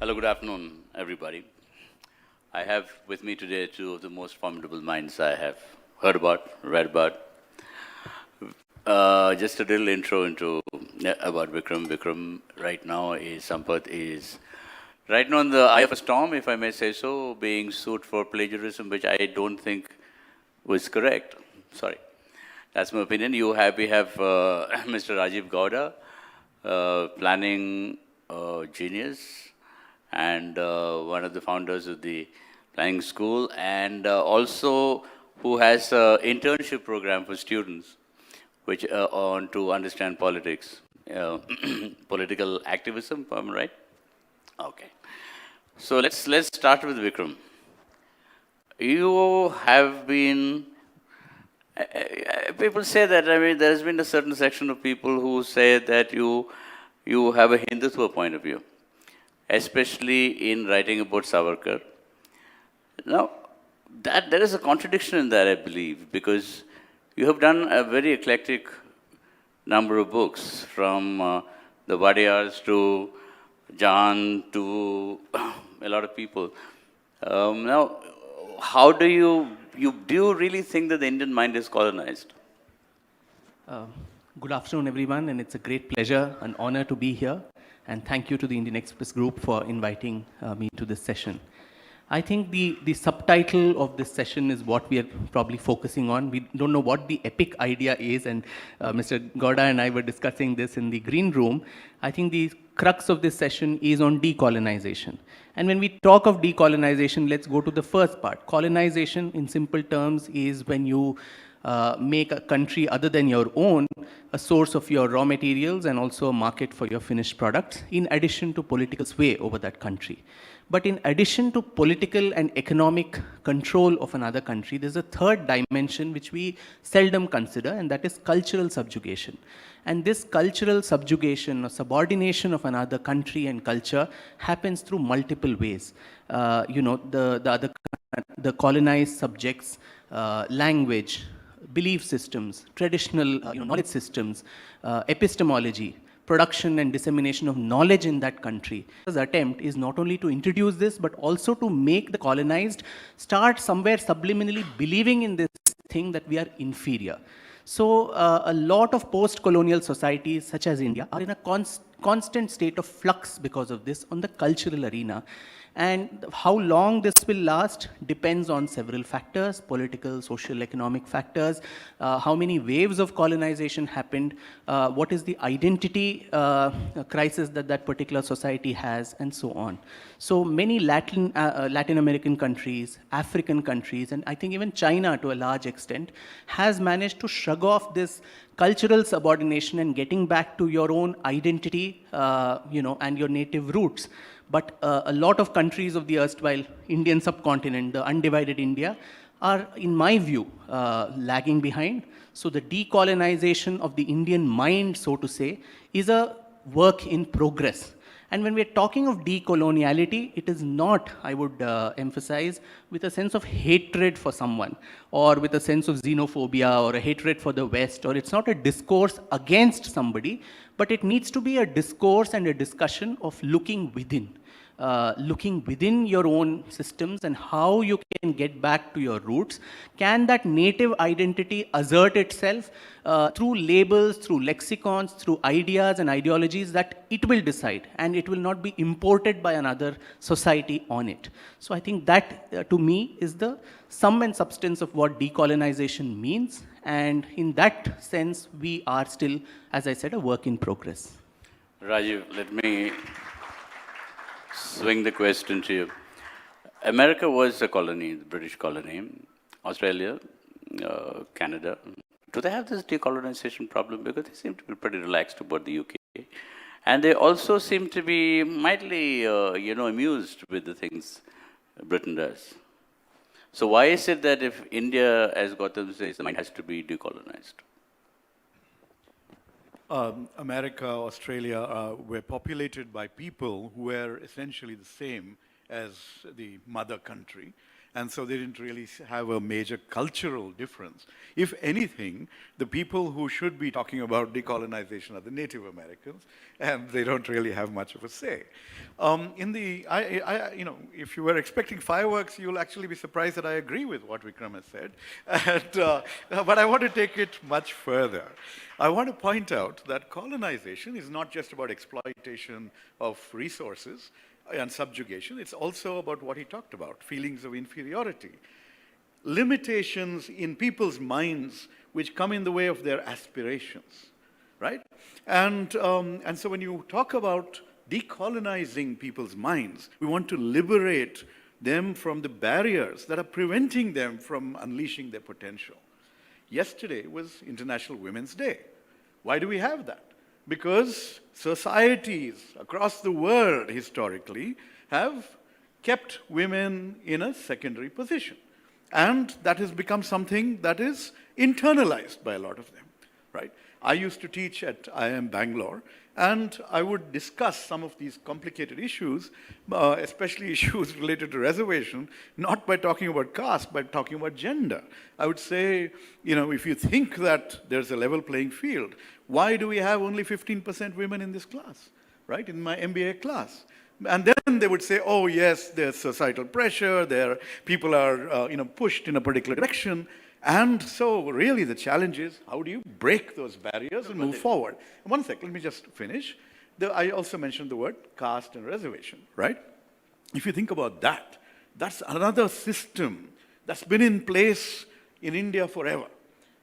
Hello, good afternoon, everybody. I have with me today two of the most formidable minds I have heard about, read about. Just a little intro about Vikram. Vikram right now is right now in the eye of a storm, if I may say so, being sued for plagiarism, which I don't think was correct. Sorry. That's my opinion. We have Mr. Rajeev Gowda, planning genius, and one of the founders of the planning school, and also who has an internship program for students, which on to understand politics, political activism. Am I right? Okay. So let's start with Vikram. You have been. People say that, I mean, there's been a certain section of people who say that you have a Hindutva point of view, especially in writing about Savarkar. Now, there is a contradiction in that, I believe, because you have done a very eclectic number of books, from the Vadiyars to John to a lot of people. Now, how do you really think that the Indian mind is colonized? Good afternoon, everyone, and it's a great pleasure and honor to be here. And thank you to the Indian Express Group for inviting me to this session. I think the subtitle of this session is what we are probably focusing on. We don't know what the epic idea is, and Mr. Gowda and I were discussing this in the green room. I think the crux of this session is on decolonization. And when we talk of decolonization, let's go to the first part. Colonization, in simple terms, is when you make a country other than your own a source of your raw materials and also a market for your finished products, in addition to political sway over that country. But in addition to political and economic control of another country, there's a third dimension which we seldom consider, and that is cultural subjugation. And this cultural subjugation or subordination of another country and culture happens through multiple ways. The colonized subjects, language, belief systems, traditional knowledge systems, epistemology, production and dissemination of knowledge in that country. His attempt is not only to introduce this, but also to make the colonized start somewhere subliminally believing in this thing that we are inferior. So a lot of post-colonial societies, such as India, are in a constant state of flux because of this on the cultural arena. And how long this will last depends on several factors: political, social, economic factors, how many waves of colonization happened, what is the identity crisis that particular society has, and so on. So many Latin American countries, African countries, and I think even China to a large extent, has managed to shrug off this cultural subordination and getting back to your own identity, and your native roots. But a lot of countries of the erstwhile Indian subcontinent, the undivided India, are, in my view, lagging behind. So the decolonization of the Indian mind, so to say, is a work in progress. And when we're talking of decoloniality, it is not, I would emphasize, with a sense of hatred for someone, or with a sense of xenophobia, or a hatred for the West, or it's not a discourse against somebody, but it needs to be a discourse and a discussion of looking within your own systems and how you can get back to your roots. Can that native identity assert itself through labels, through lexicons, through ideas and ideologies that it will decide, and it will not be imported by another society on it. So I think that, to me, is the sum and substance of what decolonization means. And in that sense, we are still, as I said, a work in progress. Rajiv, let me swing the question to you. America was a colony, the British colony, Australia, Canada. Do they have this decolonization problem? Because they seem to be pretty relaxed about the UK. And they also seem to be mildly, amused with the things Britain does. So why is it that if India, as Gautam says, the mind has to be decolonized? America, Australia were populated by people who were essentially the same as the mother country. And so they didn't really have a major cultural difference. If anything, the people who should be talking about decolonization are the Native Americans, and they don't really have much of a say. If you were expecting fireworks, you'll actually be surprised that I agree with what Vikram has said. But I want to take it much further. I want to point out that colonization is not just about exploitation of resources and subjugation, it's also about what he talked about, feelings of inferiority, limitations in people's minds which come in the way of their aspirations, right? And so when you talk about decolonizing people's minds, we want to liberate them from the barriers that are preventing them from unleashing their potential. Yesterday was International Women's Day. Why do we have that? Because societies across the world historically have kept women in a secondary position. And that has become something that is internalized by a lot of them, right? I used to teach at IIM Bangalore, and I would discuss some of these complicated issues, especially issues related to reservation, not by talking about caste, but talking about gender. I would say, if you think that there's a level playing field, why do we have only 15% women in this class, right, in my MBA class? And then they would say, oh, yes, there's societal pressure, people are pushed in a particular direction. And so really the challenge is, how do you break those barriers and move forward? One sec, let me just finish. I also mentioned the word caste and reservation, right? If you think about that, that's another system that's been in place in India forever.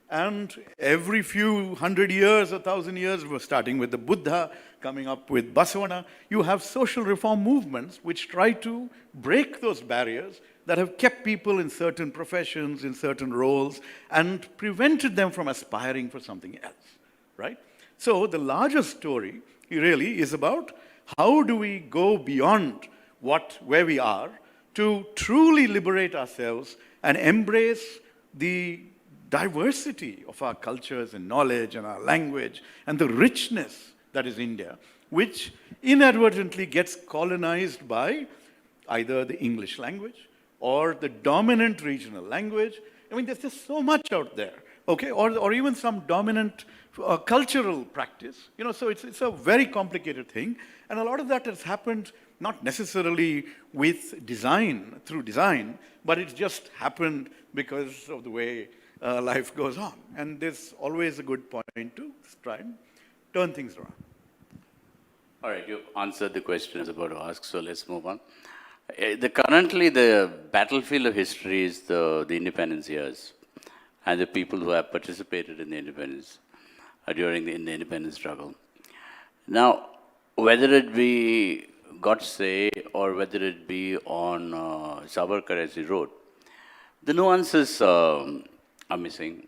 And every few 100 years, 1,000 years, we're starting with the Buddha, coming up with Basavana, you have social reform movements which try to break those barriers that have kept people in certain professions, in certain roles, and prevented them from aspiring for something else, right? So the larger story really is about how do we go beyond where we are to truly liberate ourselves and embrace the diversity of our cultures and knowledge and our language and the richness that is India, which inadvertently gets colonized by either the English language or the dominant regional language. I mean, there's just so much out there, okay? Or even some dominant cultural practice. So it's a very complicated thing. And a lot of that has happened not necessarily through design, but it's just happened because of the way life goes on. And there's always a good point to try and turn things around. All right, you answered the question I was about to ask, so let's move on. Currently, the battlefield of history is the independence years and the people who have participated in the independence during the independence struggle. Now, whether it be Godse or whether it be on Savarkar as he wrote, the nuances are missing.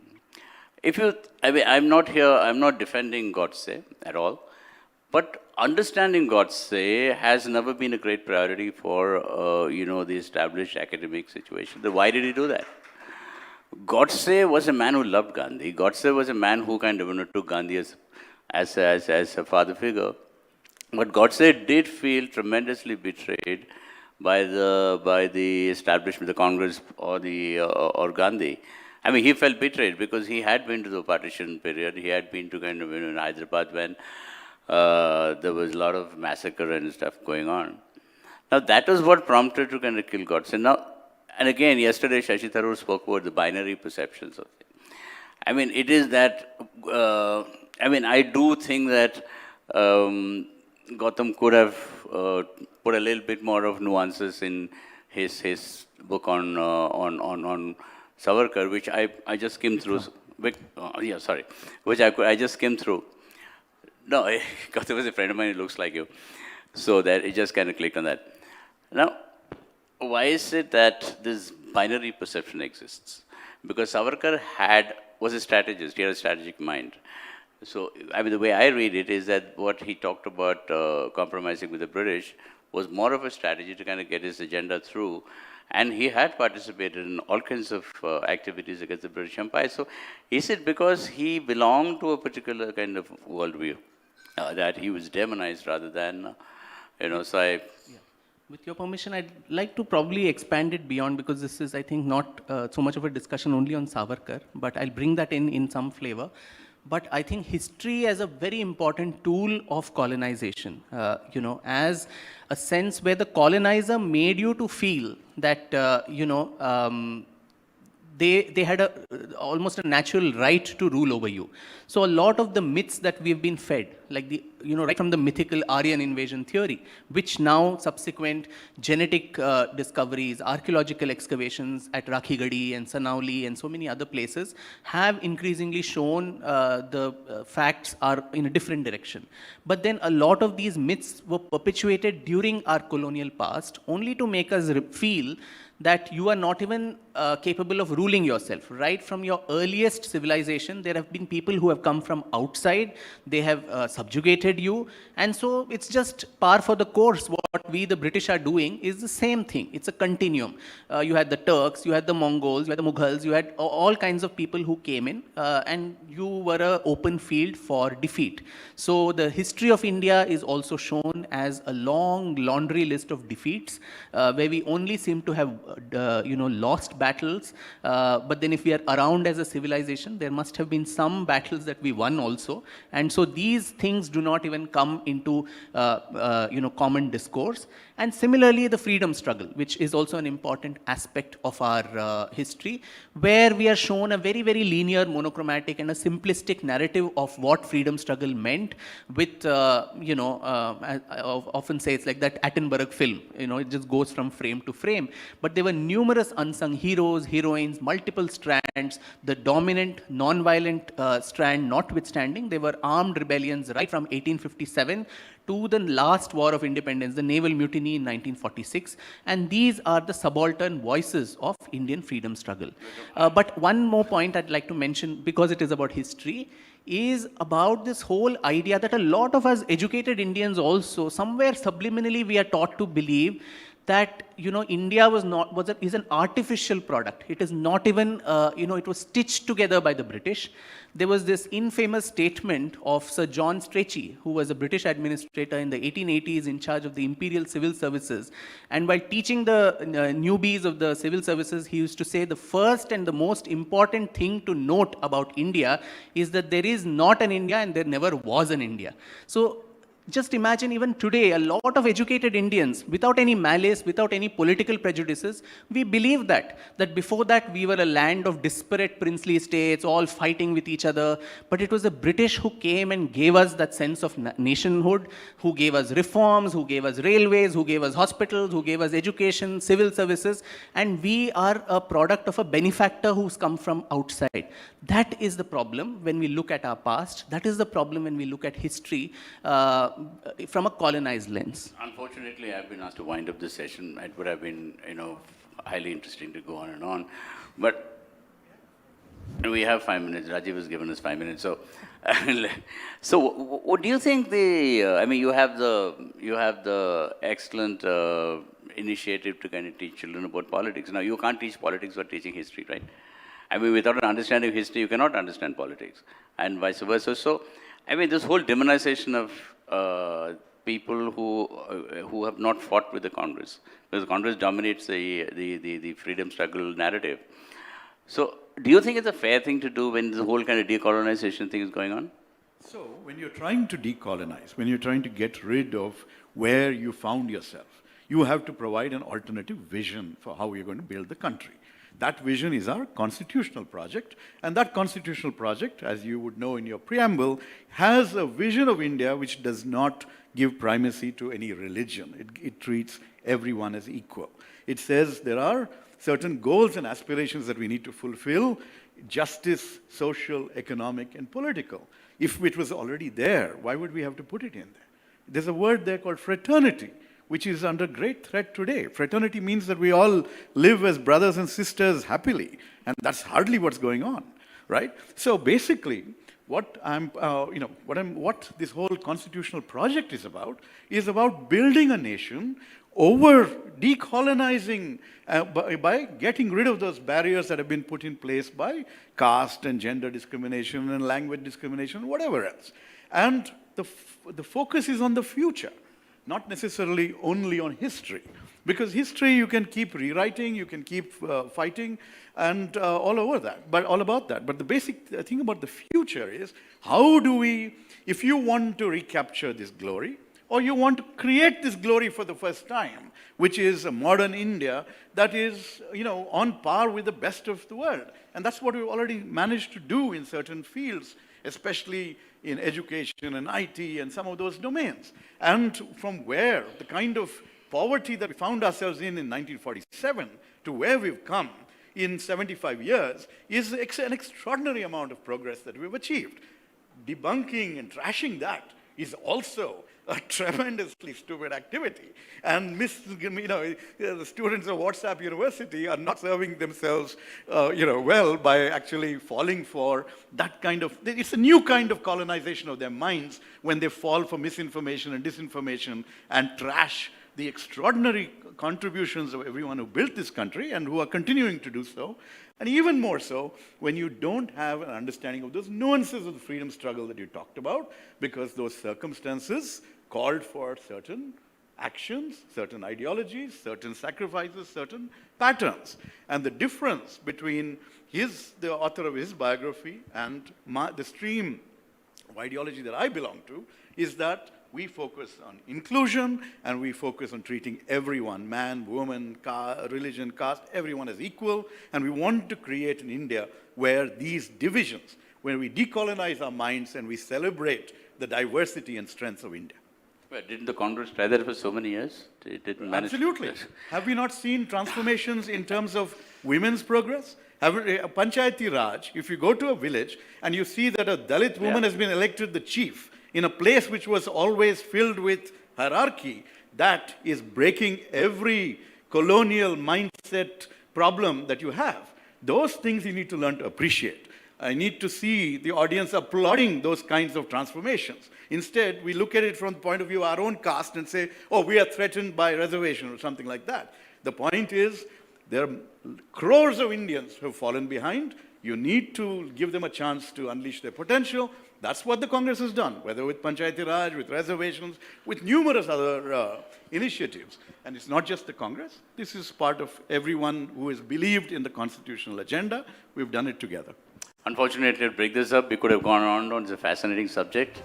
I'm not defending Godse at all, but understanding Godse has never been a great priority for, the established academic situation. Why did he do that? Godse was a man who loved Gandhi. Godse was a man who kind of took Gandhi as a father figure. But Godse did feel tremendously betrayed by the establishment, the Congress or Gandhi. I mean, he felt betrayed because he had been to the partition period. He had been to kind of in Hyderabad when there was a lot of massacre and stuff going on. Now, that was what prompted to kind of kill Godse. Now, and again, yesterday, Shashi Tharoor spoke about the binary perceptions of it. I mean, it is that, I do think that Gautam could have put a little bit more of nuances in his book on Savarkar, which I just skimmed through. Which I just skimmed through. No, Gautam was a friend of mine, it looks like you. So that it just kind of clicked on that. Now, why is it that this binary perception exists? Because Savarkar was a strategist, he had a strategic mind. So, the way I read it is that what he talked about compromising with the British was more of a strategy to kind of get his agenda through. And he had participated in all kinds of activities against the British Empire. So, is it because he belonged to a particular kind of worldview that he was demonized rather than, With your permission, I'd like to probably expand it beyond, because this is, I think, not so much of a discussion only on Savarkar, but I'll bring that in some flavor. But I think history as a very important tool of colonization, as a sense where the colonizer made you to feel that, they had almost a natural right to rule over you. So a lot of the myths that we've been fed, like right from the mythical Aryan invasion theory, which now subsequent genetic discoveries, archaeological excavations at Rakhigadi and Sanauli and so many other places have increasingly shown the facts are in a different direction. But then a lot of these myths were perpetuated during our colonial past only to make us feel that you are not even capable of ruling yourself. Right from your earliest civilization, there have been people who have come from outside, they have subjugated you, and so it's just par for the course. What we, the British, are doing is the same thing. It's a continuum. You had the Turks, you had the Mongols, you had the Mughals, you had all kinds of people who came in, and you were an open field for defeat. So the history of India is also shown as a long laundry list of defeats, where we only seem to have lost battles, but then if we are around as a civilization, there must have been some battles that we won also, and so these things do not even come into common discourse. And similarly, the freedom struggle, which is also an important aspect of our history, where we are shown a very, very linear, monochromatic, and a simplistic narrative of what freedom struggle meant. With I often say it's like that Attenborough film. It just goes from frame to frame. But there were numerous unsung heroes, heroines, multiple strands. The dominant, non-violent strand notwithstanding, there were armed rebellions right from 1857 to the last war of independence, the naval mutiny in 1946. And these are the subaltern voices of Indian freedom struggle. But one more point I'd like to mention, because it is about history, is about this whole idea that a lot of us educated Indians also, somewhere subliminally, we are taught to believe that India is an artificial product. It is not even it was stitched together by the British. There was this infamous statement of Sir John Strachey, who was a British administrator in the 1880s in charge of the Imperial Civil Services. And while teaching the newbies of the civil services, he used to say the first and the most important thing to note about India is that there is not an India and there never was an India. So just imagine, even today, a lot of educated Indians, without any malice, without any political prejudices, we believe that before that we were a land of disparate princely states, all fighting with each other. But it was the British who came and gave us that sense of nationhood, who gave us reforms, who gave us railways, who gave us hospitals, who gave us education, civil services, and we are a product of a benefactor who's come from outside. That is the problem when we look at our past. That is the problem when we look at history from a colonized lens. Unfortunately, I've been asked to wind up this session. It would have been, highly interesting to go on and on. But we have 5 minutes. Rajeev has given us 5 minutes. So, what do you think you have the excellent initiative to kind of teach children about politics. Now, you can't teach politics without teaching history, right? Without an understanding of history, you cannot understand politics, and vice versa. So, this whole demonization of people who have not fought with the Congress, because the Congress dominates the freedom struggle narrative. So, do you think it's a fair thing to do when the whole kind of decolonization thing is going on? So, when you're trying to decolonize, when you're trying to get rid of where you found yourself, you have to provide an alternative vision for how you're going to build the country. That vision is our constitutional project, and that constitutional project, as you would know in your preamble, has a vision of India which does not give primacy to any religion. It treats everyone as equal. It says there are certain goals and aspirations that we need to fulfill: justice, social, economic, and political. If it was already there, why would we have to put it in there? There's a word there called fraternity, which is under great threat today. Fraternity means that we all live as brothers and sisters happily, and that's hardly what's going on, right? So basically, what this whole constitutional project is about building a nation over decolonizing by getting rid of those barriers that have been put in place by caste and gender discrimination and language discrimination, whatever else. And the focus is on the future. not necessarily only on history. Because history you can keep rewriting, you can keep fighting, and all about that. But the basic thing about the future is, how do we, if you want to recapture this glory, or you want to create this glory for the first time, which is a modern India that is, on par with the best of the world. And that's what we've already managed to do in certain fields, especially in education and IT and some of those domains. And from where the kind of poverty that we found ourselves in 1947 to where we've come in 75 years is an extraordinary amount of progress that we've achieved. Debunking and trashing that is also a tremendously stupid activity. And the students of WhatsApp University are not serving themselves well by actually falling for that kind of, it's a new kind of colonization of their minds when they fall for misinformation and disinformation and trash the extraordinary contributions of everyone who built this country and who are continuing to do so. And even more so when you don't have an understanding of those nuances of the freedom struggle that you talked about, because those circumstances called for certain actions, certain ideologies, certain sacrifices, certain patterns. And the difference between the author of his biography and the stream of ideology that I belong to is that we focus on inclusion and we focus on treating everyone, man, woman, religion, caste, everyone as equal. And we want to create an India where these divisions, where we decolonize our minds and we celebrate the diversity and strengths of India. Well, didn't the Congress try that for so many years? It didn't manage. Absolutely. Have we not seen transformations in terms of women's progress? Panchayati Raj, if you go to a village and you see that a Dalit woman has been elected the chief in a place which was always filled with hierarchy, that is breaking every colonial mindset problem that you have. Those things you need to learn to appreciate. I need to see the audience applauding those kinds of transformations. Instead, we look at it from the point of view of our own caste and say, oh, we are threatened by reservation or something like that. The point is, there are crores of Indians who have fallen behind. You need to give them a chance to unleash their potential. That's what the Congress has done, whether with Panchayati Raj, with reservations, with numerous other initiatives. And it's not just the Congress. This is part of everyone who has believed in the constitutional agenda. We've done it together. Unfortunately, to break this up, we could have gone on. It's a fascinating subject.